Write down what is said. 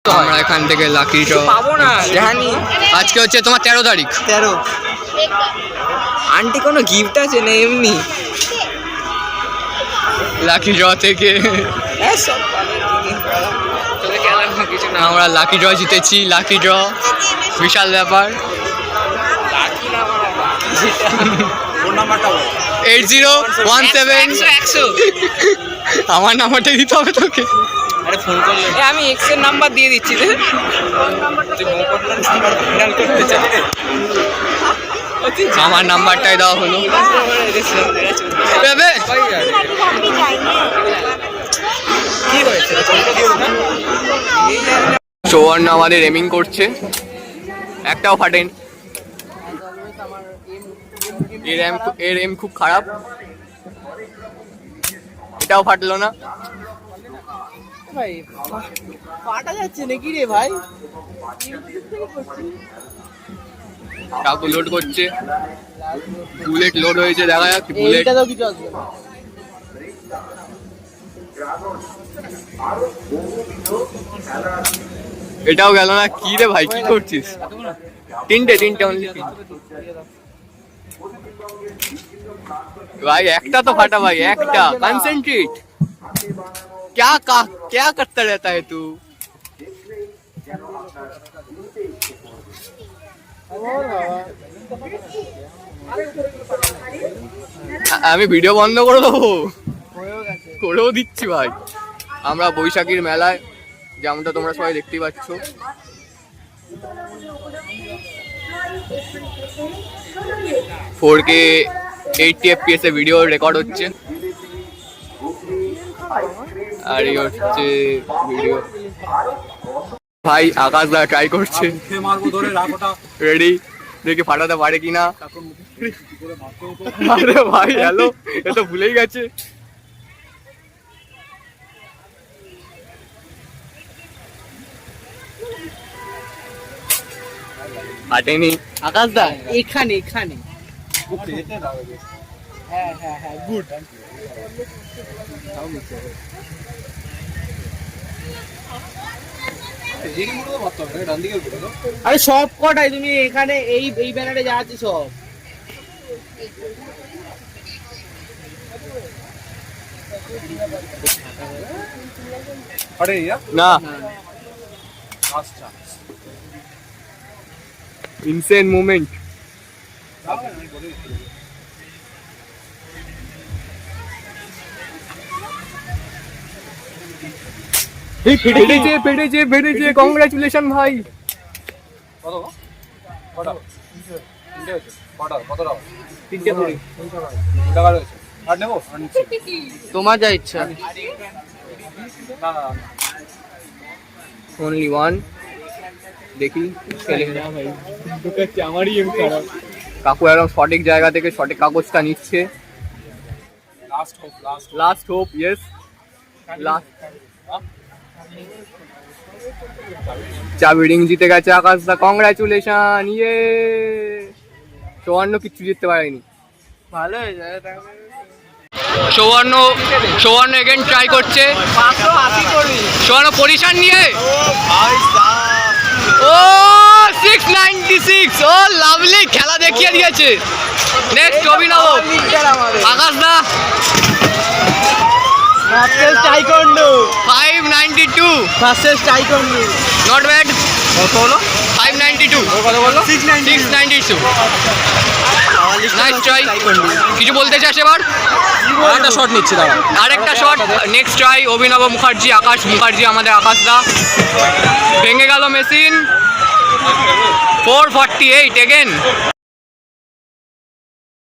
আমরা এখান থেকে লাকি ড্র পাবো না জানি। আজকে হচ্ছে তোমার 13 তারিখ। 13 আন্টি কোনো গিফট আছে না এমনি লাকি ড্র থেকে সব তোকে খেলার কিছু না। আমরা লাকি ড্র জিতেছি। লাকি ড্র বিশাল ব্যাপার। 8017 আমার নাম্বারটা দিতে হবে তোকে। আরে ফোন করলে আমি এক্স এর নাম্বার দিয়ে দিচ্ছি রে। আমার নাম্বারটাই দেওয়া হলো। চৌয়ান্ন আমাদের এমিং করছে, একটাও ফাটেন। এর এম খুব খারাপ, এটাও ফাটলো না। ভাই পাটা যাচ্ছে নাকি রে ভাই? কাকু লোড করছে, বুলেট লোড হয়েছে, দেখা যাক বুলেট। এইটা তো কিছু আসবে না। এটাও গেল না। কি রে ভাই, কি করছিস? তিনটে অনলি भाई। একটা তো ফাটা ভাই, একটা। कंसंट्रेट। क्या करता रहता है तू? আমি ভিডিও বন্ধ করে দেবো। করেও দিচ্ছি ভাই। আমরা বৈশাখীর মেলায়, যেমনটা তোমরা সবাই দেখতেই পাচ্ছ। কে 80 FPS এ ভিডিও রেকর্ড হচ্ছে, আর এই হচ্ছে ভিডিও। ভাই আকাশ দা ট্রাই করছে, রেডি, দেখি ফাটাতে পারে কিনা। আরে ভাই হ্যালো, এ তো ভুলেই গেছে। ফাটেনি। আকাশ দা এখানে হ্যাঁ গুড। আরে সব কটাই তুমি এখানে এই ব্যানারে যা আছে সব। না ইনসেন মোমেন্ট। ফেটেছে। কংগ্রাচুলেশন ভাই। তোমার যা ইচ্ছা। Only one. দেখি আমারই কাকু একদম সঠিক জায়গা থেকে সঠিক কাগজটা নিচ্ছে। Last hope. Yes, last. চাবি রিং জিতে গেছে আকাশ দা, কংগ্রাচুলেশন। ইয়ে 54 কিচ্ছু জিততে পারেনি। ভালো হয়ে যায়। 54 এগেন ট্রাই করছে। 54 পজিশন নিয়ে। ও 696। ও লাভলি, খেলা দেখিয়ে দিয়েছে। নেক্সট অভিনব আকাশ দা। 592 নট ব্যাড। কত হলো? 592। কত বললো? 692। Nice try. কিছু বলতে চাস এবার? আরেকটা শট নিচ্ছি, দাঁড়া। আরেকটা শট। নেক্সট ট্রাই অভিনব মুখার্জি, আকাশ মুখার্জি, আমাদের আকাশ দা। ভেঙে গেল মেশিন। 448 এগেন।